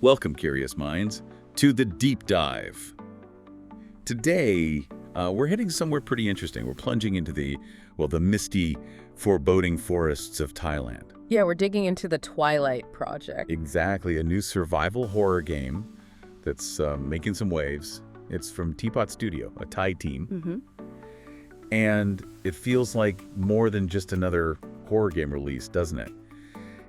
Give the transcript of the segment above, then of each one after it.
Welcome, curious minds, to the deep dive. Today, we're heading somewhere pretty interesting. We're plunging into the misty, foreboding forests of Thailand. Yeah, we're digging into the Twilight Project. Exactly, a new survival horror game that's making some waves. It's from Teapot Studio, a Thai team. And it feels like more than just another horror game release, doesn't it?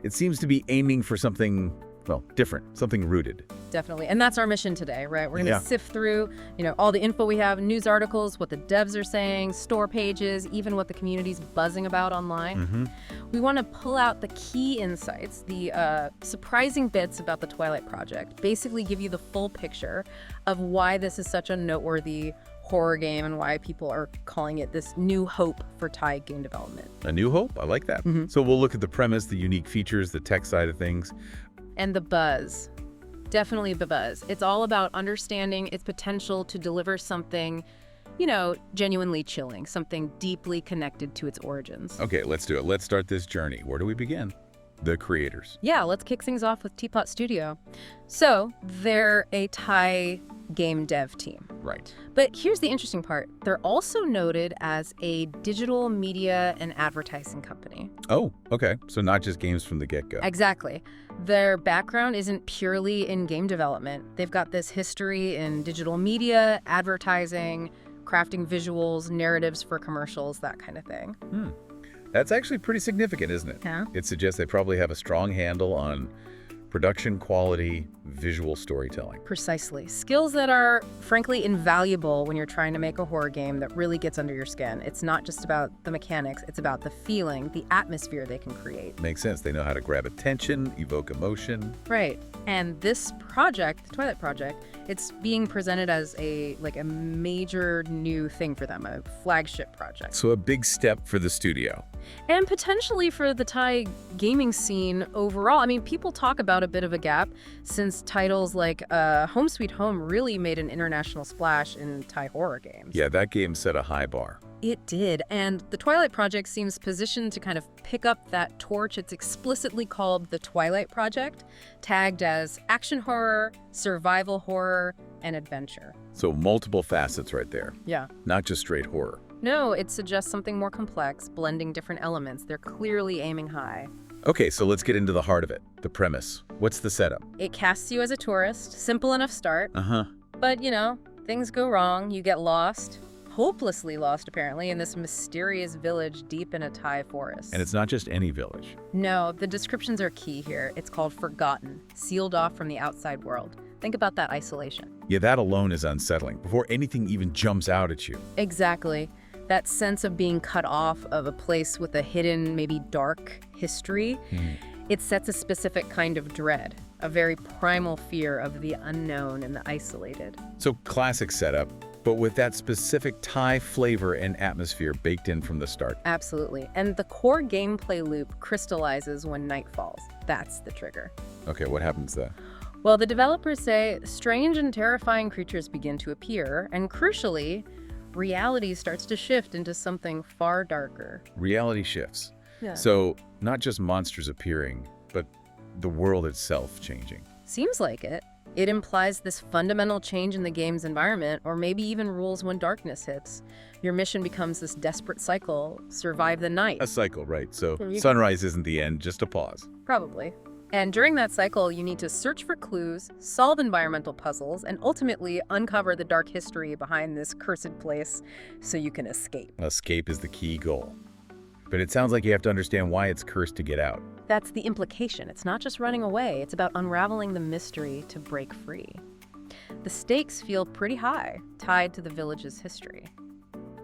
It seems to be aiming for something, well, different, something rooted. Definitely. And that's our mission today, right? We're going to sift through, all the info we have, news articles, what the devs are saying, store pages, even what the community's buzzing about online. We want to pull out the key insights, the surprising bits about the Twilight Project, basically give you the full picture of why this is such a noteworthy horror game and why people are calling it this new hope for Thai game development. A new hope? I like that. So we'll look at the premise, the unique features, the tech side of things. And the buzz. Definitely the buzz. It's all about understanding its potential to deliver something, genuinely chilling, something deeply connected to its origins. Okay, let's do it. Let's start this journey. Where do we begin? The creators. Yeah, let's kick things off with Teapot Studio. So, they're a Thai game dev team. Right. But here's the interesting part. They're also noted as a digital media and advertising company. Oh, okay. So not just games from the get-go. Exactly. Their background isn't purely in game development. They've got this history in digital media, advertising, crafting visuals, narratives for commercials, that kind of thing. That's actually pretty significant, isn't it? Yeah. It suggests they probably have a strong handle on production quality, visual storytelling. Precisely. Skills that are, frankly, invaluable when you're trying to make a horror game that really gets under your skin. It's not just about the mechanics, it's about the feeling, the atmosphere they can create. Makes sense. They know how to grab attention, evoke emotion. Right. And this project, the Twilight Project, it's being presented as a major new thing for them, a flagship project. So a big step for the studio. And potentially for the Thai gaming scene overall. I mean, people talk about a bit of a gap since titles like Home Sweet Home really made an international splash in Thai horror games. Yeah, that game set a high bar. It did, and the Twilight Project seems positioned to kind of pick up that torch. It's explicitly called the Twilight Project, tagged as action horror, survival horror, and adventure. So multiple facets right there. Yeah. Not just straight horror. No, it suggests something more complex, blending different elements. They're clearly aiming high. Okay, so let's get into the heart of it, the premise. What's the setup? It casts you as a tourist, simple enough start. But, things go wrong, you get lost. Hopelessly lost, apparently, in this mysterious village deep in a Thai forest. And it's not just any village. No, the descriptions are key here. It's called Forgotten, sealed off from the outside world. Think about that isolation. Yeah, that alone is unsettling, before anything even jumps out at you. Exactly. That sense of being cut off of a place with a hidden, maybe dark history, it sets a specific kind of dread, a very primal fear of the unknown and the isolated. So classic setup, but with that specific Thai flavor and atmosphere baked in from the start. Absolutely. And the core gameplay loop crystallizes when night falls. That's the trigger. Okay, what happens then? Well, the developers say strange and terrifying creatures begin to appear, and crucially, reality starts to shift into something far darker. Reality shifts. Yeah. So not just monsters appearing, but the world itself changing. Seems like it. It implies this fundamental change in the game's environment, or maybe even rules when darkness hits. Your mission becomes this desperate cycle, survive the night. A cycle, right? So sunrise isn't the end, just a pause. Probably. And during that cycle, you need to search for clues, solve environmental puzzles, and ultimately uncover the dark history behind this cursed place so you can escape. Escape is the key goal. But it sounds like you have to understand why it's cursed to get out. That's the implication. It's not just running away. It's about unraveling the mystery to break free. The stakes feel pretty high, tied to the village's history.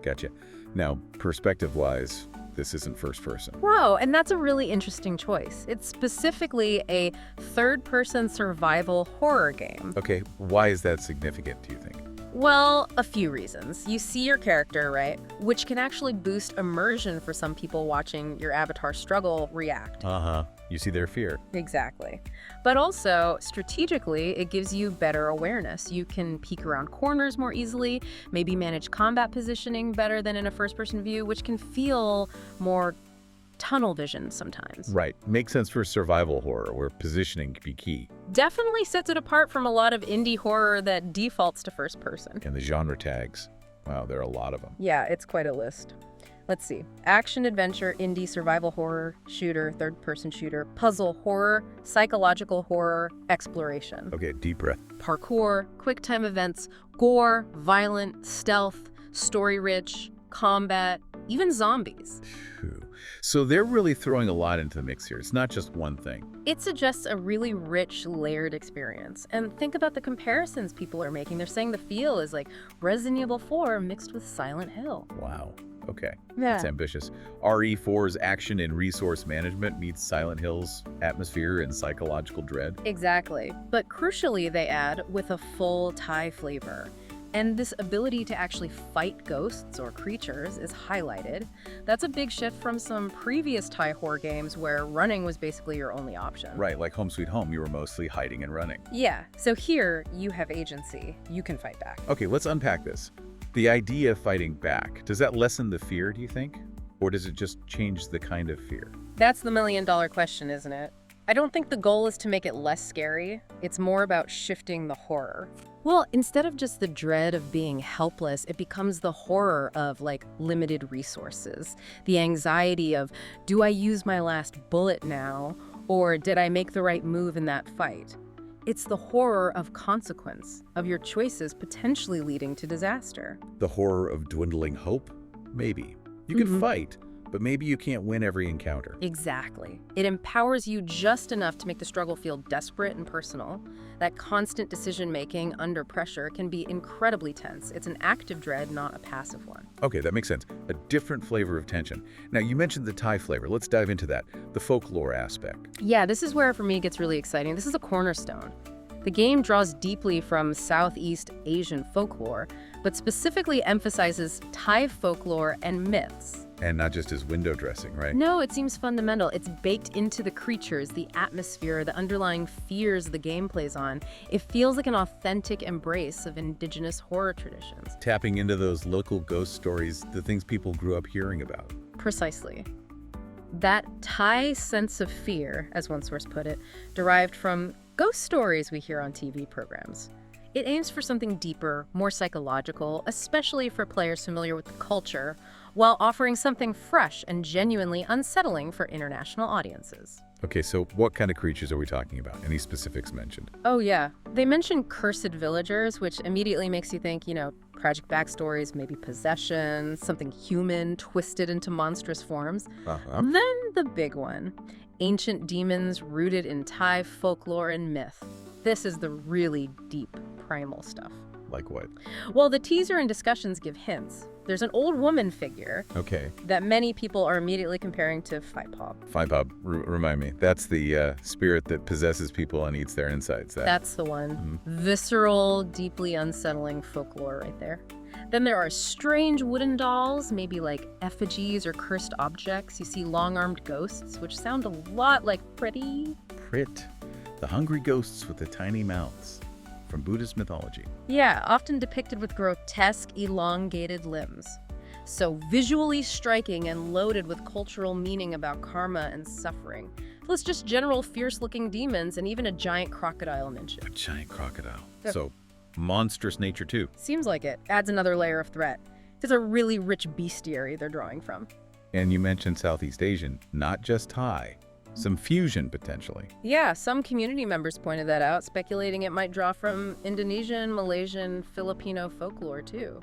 Gotcha. Now, perspective-wise, this isn't first person. Wow, and that's a really interesting choice. It's specifically a third-person survival horror game. Okay, why is that significant, do you think? Well, a few reasons. You see your character, right? Which can actually boost immersion for some people watching your avatar struggle react. You see their fear. Exactly. But also, strategically, it gives you better awareness. You can peek around corners more easily, maybe manage combat positioning better than in a first-person view, which can feel more tunnel vision sometimes. Right. Makes sense for survival horror, where positioning can be key. Definitely sets it apart from a lot of indie horror that defaults to first person. And the genre tags. Wow, there are a lot of them. Yeah, it's quite a list. Let's see. Action, adventure, indie, survival horror, shooter, third-person shooter, puzzle, horror, psychological horror, exploration. Okay, deep breath. Parkour, quick-time events, gore, violent, stealth, story-rich, combat, even zombies. Phew. So they're really throwing a lot into the mix here. It's not just one thing. It suggests a really rich, layered experience. And think about the comparisons people are making. They're saying the feel is like Resident Evil 4 mixed with Silent Hill. Wow. Okay. Yeah. That's ambitious. RE4's action and resource management meets Silent Hill's atmosphere and psychological dread. Exactly. But crucially, they add with a full Thai flavor. And this ability to actually fight ghosts or creatures is highlighted. That's a big shift from some previous Thai horror games where running was basically your only option. Right, like Home Sweet Home, you were mostly hiding and running. Yeah, so here you have agency. You can fight back. Okay, let's unpack this. The idea of fighting back, does that lessen the fear, do you think? Or does it just change the kind of fear? That's the million-dollar question, isn't it? I don't think the goal is to make it less scary. It's more about shifting the horror. Well, instead of just the dread of being helpless, it becomes the horror of, like, limited resources. The anxiety of, do I use my last bullet now? Or did I make the right move in that fight? It's the horror of consequence, of your choices potentially leading to disaster. The horror of dwindling hope? Maybe. You can fight, but maybe you can't win every encounter. Exactly. It empowers you just enough to make the struggle feel desperate and personal. That constant decision-making under pressure can be incredibly tense. It's an active dread, not a passive one. Okay, that makes sense. A different flavor of tension. Now, you mentioned the Thai flavor. Let's dive into that. The folklore aspect. Yeah, this is where, for me, it gets really exciting. This is a cornerstone. The game draws deeply from Southeast Asian folklore, but specifically emphasizes Thai folklore and myths. And not just as window dressing, right? No, it seems fundamental. It's baked into the creatures, the atmosphere, the underlying fears the game plays on. It feels like an authentic embrace of indigenous horror traditions. Tapping into those local ghost stories, the things people grew up hearing about. Precisely. That Thai sense of fear, as one source put it, derived from ghost stories we hear on TV programs. It aims for something deeper, more psychological, especially for players familiar with the culture, while offering something fresh and genuinely unsettling for international audiences. Okay, so what kind of creatures are we talking about? Any specifics mentioned? Oh yeah, they mention cursed villagers, which immediately makes you think, tragic backstories, maybe possession, something human twisted into monstrous forms. Then the big one, ancient demons rooted in Thai folklore and myth. This is the really deep, primal stuff. Like what? Well, the teaser and discussions give hints. There's an old woman figure that many people are immediately comparing to Phi Pop. Phi Pop, remind me. That's the spirit that possesses people and eats their insides. That's the one. Visceral, deeply unsettling folklore right there. Then there are strange wooden dolls, maybe like effigies or cursed objects. You see long-armed ghosts, which sound a lot like Pret. The hungry ghosts with the tiny mouths. From Buddhist mythology. Yeah, often depicted with grotesque, elongated limbs. So visually striking and loaded with cultural meaning about karma and suffering. Plus just general fierce-looking demons and even a giant crocodile ninja. A giant crocodile. So monstrous nature too. Seems like it. Adds another layer of threat. There's a really rich bestiary they're drawing from. And you mentioned Southeast Asian, not just Thai. Some fusion, potentially. Yeah, some community members pointed that out, speculating it might draw from Indonesian, Malaysian, Filipino folklore, too.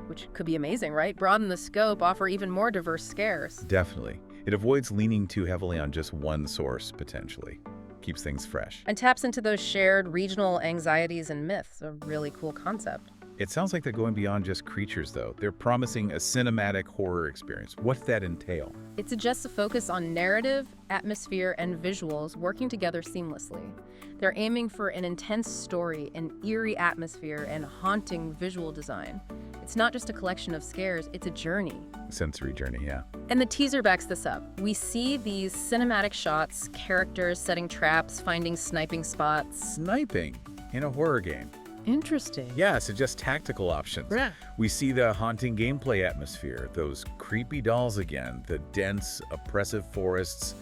Which could be amazing, right? Broaden the scope, offer even more diverse scares. Definitely. It avoids leaning too heavily on just one source, potentially. Keeps things fresh. And taps into those shared regional anxieties and myths, a really cool concept. It sounds like they're going beyond just creatures, though. They're promising a cinematic horror experience. What's that entail? It suggests a focus on narrative, atmosphere, and visuals working together seamlessly. They're aiming for an intense story, an eerie atmosphere, and haunting visual design. It's not just a collection of scares, it's a journey. Sensory journey, yeah. And the teaser backs this up. We see these cinematic shots, characters setting traps, finding sniping spots. Sniping in a horror game. Interesting. Yeah, suggest tactical options. Yeah. We see the haunting gameplay atmosphere, those creepy dolls again, the dense, oppressive forests,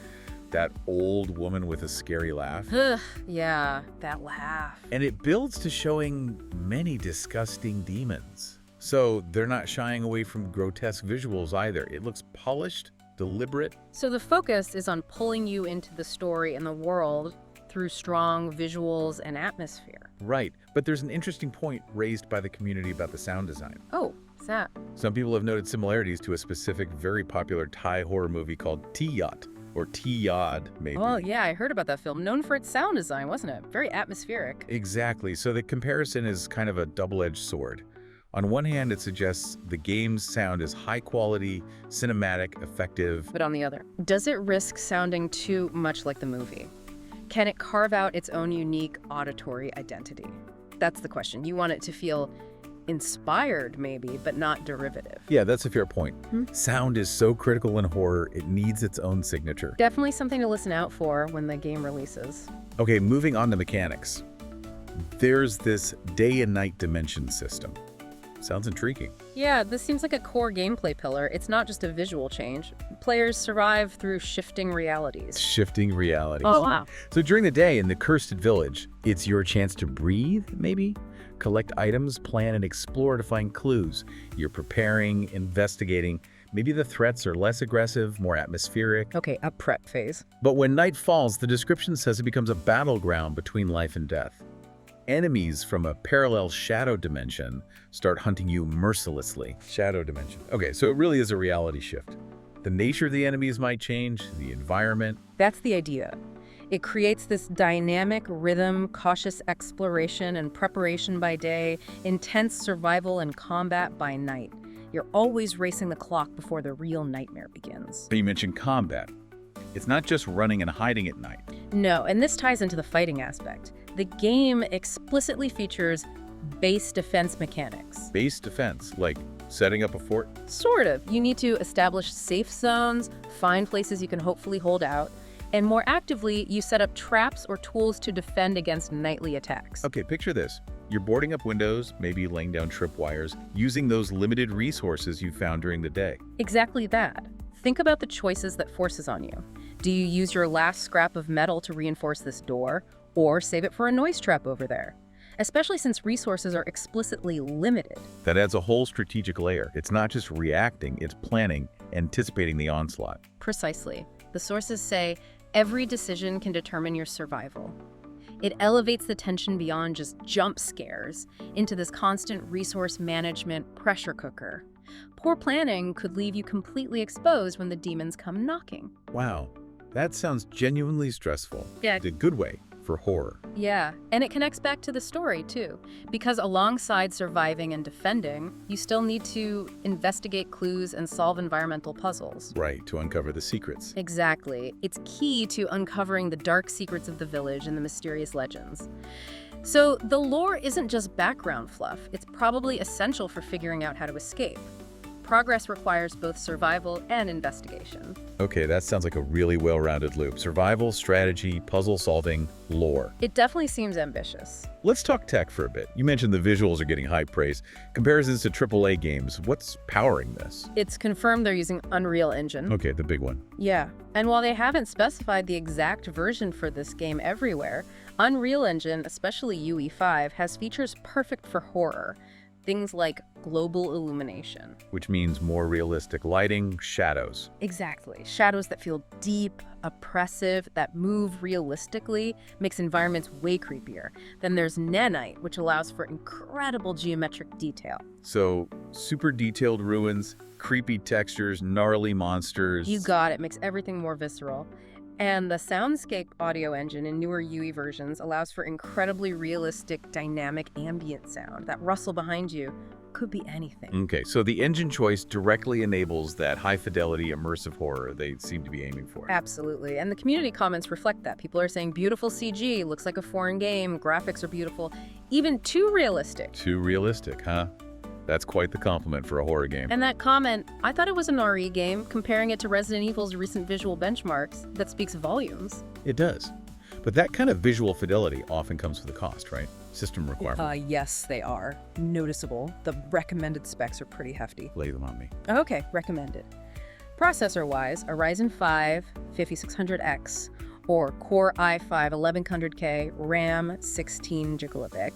that old woman with a scary laugh. Ugh, yeah, that laugh. And it builds to showing many disgusting demons. So they're not shying away from grotesque visuals either. It looks polished, deliberate. So the focus is on pulling you into the story and the world through strong visuals and atmosphere. Right, but there's an interesting point raised by the community about the sound design. Oh, what's that? Some people have noted similarities to a specific, very popular Thai horror movie called Teapot, or T-Yod, maybe. Oh, yeah, I heard about that film. Known for its sound design, wasn't it? Very atmospheric. Exactly, so the comparison is kind of a double-edged sword. On one hand, it suggests the game's sound is high quality, cinematic, effective. But on the other, does it risk sounding too much like the movie? Can it carve out its own unique auditory identity? That's the question. You want it to feel inspired, maybe, but not derivative. Yeah, that's a fair point. Sound is so critical in horror, it needs its own signature. Definitely something to listen out for when the game releases. Okay, moving on to mechanics. There's this day and night dimension system. Sounds intriguing. Yeah, this seems like a core gameplay pillar. It's not just a visual change. Players survive through shifting realities. Shifting realities. Oh, wow. So during the day in the Cursed Village, it's your chance to breathe, maybe? Collect items, plan, and explore to find clues. You're preparing, investigating. Maybe the threats are less aggressive, more atmospheric. Okay, a prep phase. But when night falls, the description says it becomes a battleground between life and death. Enemies from a parallel shadow dimension start hunting you mercilessly. Shadow dimension. Okay, so it really is a reality shift. The nature of the enemies might change, the environment. That's the idea. It creates this dynamic rhythm, cautious exploration and preparation by day, intense survival and combat by night. You're always racing the clock before the real nightmare begins. You mentioned combat. It's not just running and hiding at night. No, and this ties into the fighting aspect. The game explicitly features base defense mechanics. Base defense, like setting up a fort? Sort of. You need to establish safe zones, find places you can hopefully hold out, and more actively, you set up traps or tools to defend against nightly attacks. Okay, picture this. You're boarding up windows, maybe laying down tripwires, using those limited resources you found during the day. Exactly that. Think about the choices that forces on you. Do you use your last scrap of metal to reinforce this door, or save it for a noise trap over there? Especially since resources are explicitly limited. That adds a whole strategic layer. It's not just reacting, it's planning, anticipating the onslaught. Precisely. The sources say every decision can determine your survival. It elevates the tension beyond just jump scares into this constant resource management pressure cooker. Poor planning could leave you completely exposed when the demons come knocking. Wow, that sounds genuinely stressful. Yeah. In a good way for horror. Yeah, and it connects back to the story, too. Because alongside surviving and defending, you still need to investigate clues and solve environmental puzzles. Right, to uncover the secrets. Exactly. It's key to uncovering the dark secrets of the village and the mysterious legends. So the lore isn't just background fluff. It's probably essential for figuring out how to escape. Progress requires both survival and investigation. Okay, that sounds like a really well-rounded loop. Survival, strategy, puzzle solving, lore. It definitely seems ambitious. Let's talk tech for a bit. You mentioned the visuals are getting high praise. Comparisons to AAA games, what's powering this? It's confirmed they're using Unreal Engine. Okay, the big one. Yeah, and while they haven't specified the exact version for this game everywhere, Unreal Engine, especially UE5, has features perfect for horror. Things like global illumination. Which means more realistic lighting, shadows. Exactly. Shadows that feel deep, oppressive, that move realistically, makes environments way creepier. Then there's nanite, which allows for incredible geometric detail. So, super detailed ruins, creepy textures, gnarly monsters. You got it. Makes everything more visceral. And the Soundscape audio engine in newer UE versions allows for incredibly realistic, dynamic ambient sound. That rustle behind you could be anything. Okay, so the engine choice directly enables that high-fidelity immersive horror they seem to be aiming for. Absolutely. And the community comments reflect that. People are saying beautiful CG, looks like a foreign game, graphics are beautiful, even too realistic. Too realistic, huh? That's quite the compliment for a horror game. And that comment, I thought it was an RE game, comparing it to Resident Evil's recent visual benchmarks, that speaks volumes. It does. But that kind of visual fidelity often comes with a cost, right? System requirement. Yes, they are. Noticeable. The recommended specs are pretty hefty. Lay them on me. Okay, recommended. Processor-wise, a Ryzen 5 5600X or Core i5 1100K, RAM 16 gigabit.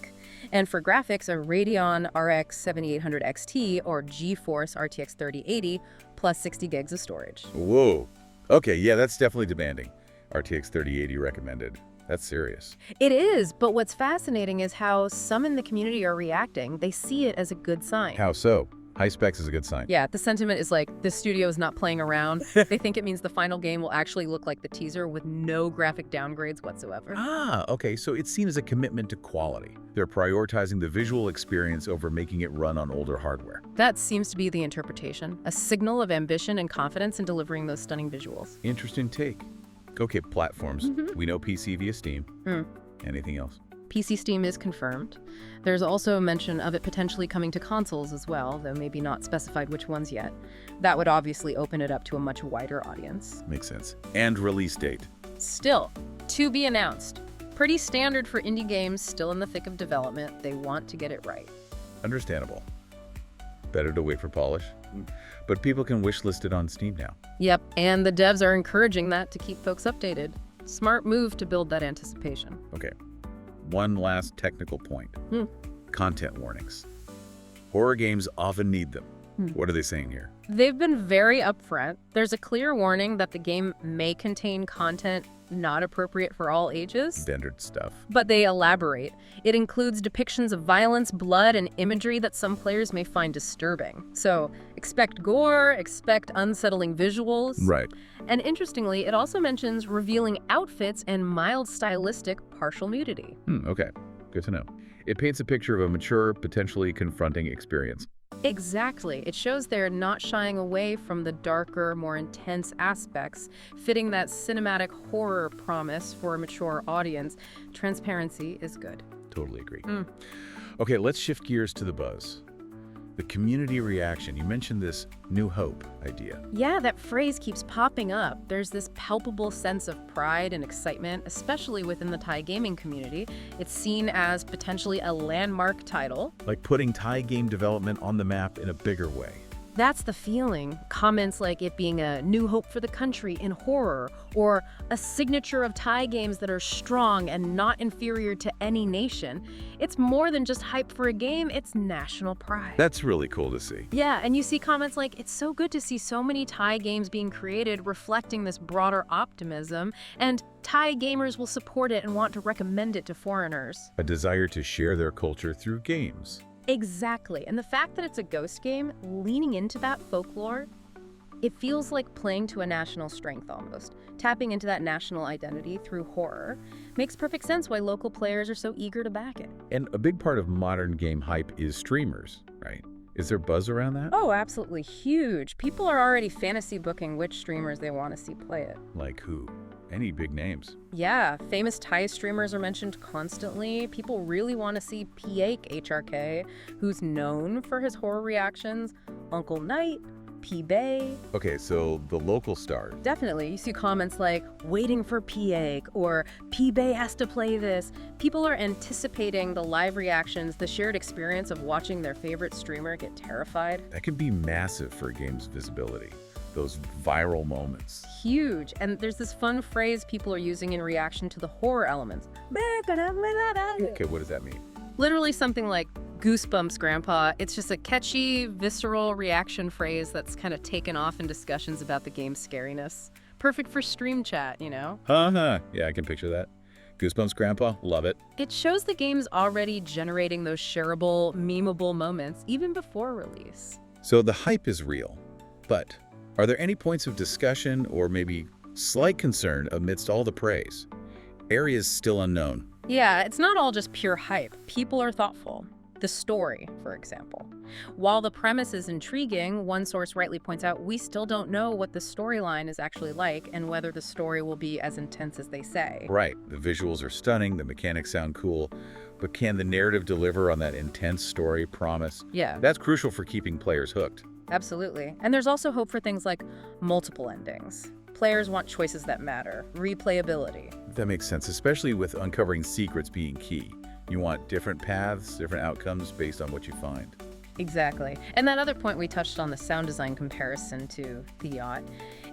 And for graphics, a Radeon RX 7800 XT or GeForce RTX 3080 plus 60 gigs of storage. Whoa. Okay, yeah, that's definitely demanding. RTX 3080 recommended. That's serious. It is, but what's fascinating is how some in the community are reacting. They see it as a good sign. How so? High specs is a good sign. Yeah, the sentiment is like, this studio is not playing around. They think it means the final game will actually look like the teaser with no graphic downgrades whatsoever. Ah, okay, so it's seen as a commitment to quality. They're prioritizing the visual experience over making it run on older hardware. That seems to be the interpretation, a signal of ambition and confidence in delivering those stunning visuals. Interesting take. Okay, platforms. We know PC via Steam. Anything else? PC Steam is confirmed. There's also a mention of it potentially coming to consoles as well, though maybe not specified which ones yet. That would obviously open it up to a much wider audience. Makes sense. And release date. Still, to be announced. Pretty standard for indie games still in the thick of development. They want to get it right. Understandable. Better to wait for polish. But people can wishlist it on Steam now. Yep, and the devs are encouraging that to keep folks updated. Smart move to build that anticipation. Okay. One last technical point. Content warnings. Horror games often need them. What are they saying here? They've been very upfront. There's a clear warning that the game may contain content not appropriate for all ages. Gendered stuff. But they elaborate. It includes depictions of violence, blood, and imagery that some players may find disturbing. So expect gore, expect unsettling visuals. Right. And interestingly, it also mentions revealing outfits and mild stylistic partial nudity. Okay. Good to know. It paints a picture of a mature, potentially confronting experience. Exactly. It shows they're not shying away from the darker, more intense aspects, fitting that cinematic horror promise for a mature audience. Transparency is good. Totally agree. Okay, let's shift gears to the buzz. The community reaction. You mentioned this new hope idea. Yeah, that phrase keeps popping up. There's this palpable sense of pride and excitement, especially within the Thai gaming community. It's seen as potentially a landmark title. Like putting Thai game development on the map in a bigger way. That's the feeling. Comments like it being a new hope for the country in horror, or a signature of Thai games that are strong and not inferior to any nation. It's more than just hype for a game, it's national pride. That's really cool to see. Yeah, and you see comments like, it's so good to see so many Thai games being created reflecting this broader optimism, and Thai gamers will support it and want to recommend it to foreigners. A desire to share their culture through games. Exactly, and the fact that it's a ghost game, leaning into that folklore, it feels like playing to a national strength almost. Tapping into that national identity through horror makes perfect sense why local players are so eager to back it. And a big part of modern game hype is streamers, right? Is there buzz around that? Oh, absolutely huge. People are already fantasy booking which streamers they want to see play it. Like who? Any big names? Yeah, famous Thai streamers are mentioned constantly. People really want to see Piake HRK, who's known for his horror reactions, Uncle Knight, P-Bay. Okay, so the local stars. Definitely. You see comments like, waiting for Piake, or P-Bay has to play this. People are anticipating the live reactions, the shared experience of watching their favorite streamer get terrified. That can be massive for a game's visibility. Those viral moments. Huge. And there's this fun phrase people are using in reaction to the horror elements. Okay, what does that mean? Literally something like Goosebumps Grandpa. It's just a catchy, visceral reaction phrase that's kind of taken off in discussions about the game's scariness. Perfect for stream chat, you know? Yeah, I can picture that. Goosebumps Grandpa, love it. It shows the game's already generating those shareable, memeable moments even before release. So the hype is real, but are there any points of discussion or maybe slight concern amidst all the praise? Areas still unknown. Yeah, it's not all just pure hype. People are thoughtful. The story, for example. While the premise is intriguing, one source rightly points out we still don't know what the storyline is actually like and whether the story will be as intense as they say. Right. The visuals are stunning, the mechanics sound cool, but can the narrative deliver on that intense story promise? Yeah. That's crucial for keeping players hooked. Absolutely. And there's also hope for things like multiple endings. Players want choices that matter, replayability. That makes sense, especially with uncovering secrets being key. You want different paths, different outcomes based on what you find. Exactly. And that other point we touched on, the sound design comparison to the yacht,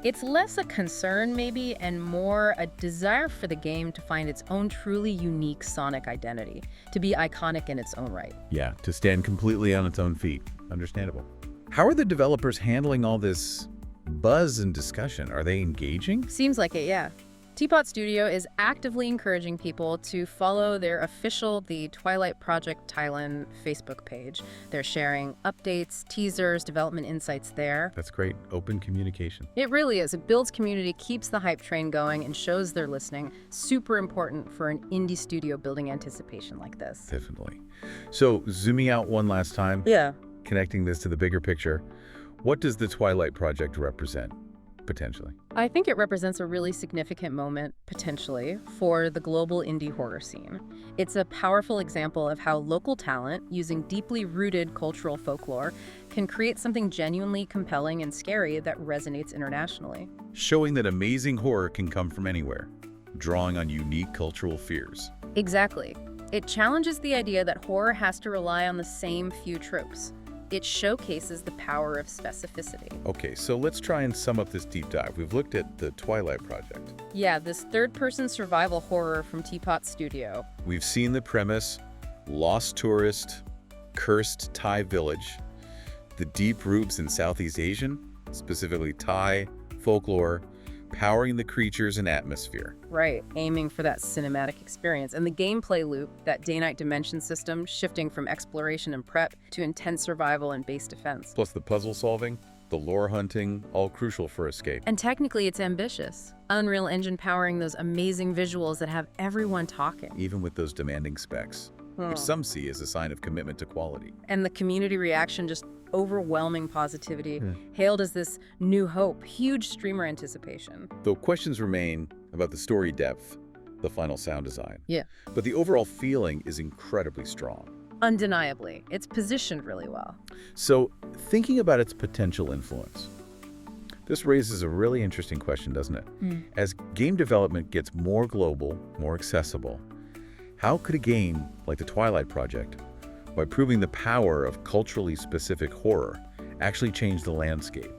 it's less a concern maybe and more a desire for the game to find its own truly unique sonic identity, to be iconic in its own right. Yeah, to stand completely on its own feet. Understandable. How are the developers handling all this buzz and discussion? Are they engaging? Seems like it, yeah. Teapot Studio is actively encouraging people to follow their official The Twilight Project Thailand Facebook page. They're sharing updates, teasers, development insights there. That's great. Open communication. It really is. It builds community, keeps the hype train going, and shows they're listening. Super important for an indie studio building anticipation like this. Definitely. So, zooming out one last time. Yeah. Connecting this to the bigger picture, what does the Twilight Project represent, potentially? I think it represents a really significant moment, potentially, for the global indie horror scene. It's a powerful example of how local talent, using deeply rooted cultural folklore, can create something genuinely compelling and scary that resonates internationally. Showing that amazing horror can come from anywhere, drawing on unique cultural fears. Exactly. It challenges the idea that horror has to rely on the same few tropes. It showcases the power of specificity. Okay, so let's try and sum up this deep dive. We've looked at the Twilight Project. Yeah, this third-person survival horror from Teapot Studio. We've seen the premise, lost tourist, cursed Thai village, the deep roots in Southeast Asian, specifically Thai, folklore, powering the creatures and atmosphere. Right, aiming for that cinematic experience. And the gameplay loop, that day-night dimension system, shifting from exploration and prep to intense survival and base defense. Plus the puzzle solving, the lore hunting, all crucial for escape. And technically it's ambitious. Unreal Engine powering those amazing visuals that have everyone talking. Even with those demanding specs, which some see as a sign of commitment to quality. And the community reaction, just overwhelming positivity, hailed as this new hope, huge streamer anticipation. Though questions remain about the story depth, the final sound design. Yeah. But the overall feeling is incredibly strong. Undeniably. It's positioned really well. So, thinking about its potential influence, this raises a really interesting question, doesn't it? As game development gets more global, more accessible, how could a game like the Twilight Project, by proving the power of culturally specific horror, actually change the landscape?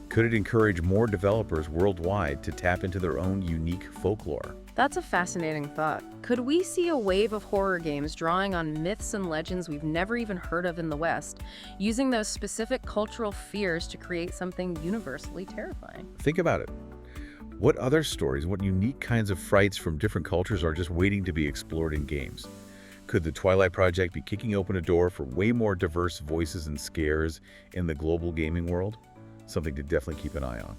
Could it encourage more developers worldwide to tap into their own unique folklore? That's a fascinating thought. Could we see a wave of horror games drawing on myths and legends we've never even heard of in the West, using those specific cultural fears to create something universally terrifying? Think about it. What other stories, what unique kinds of frights from different cultures are just waiting to be explored in games? Could the Twilight Project be kicking open a door for way more diverse voices and scares in the global gaming world? Something to definitely keep an eye on.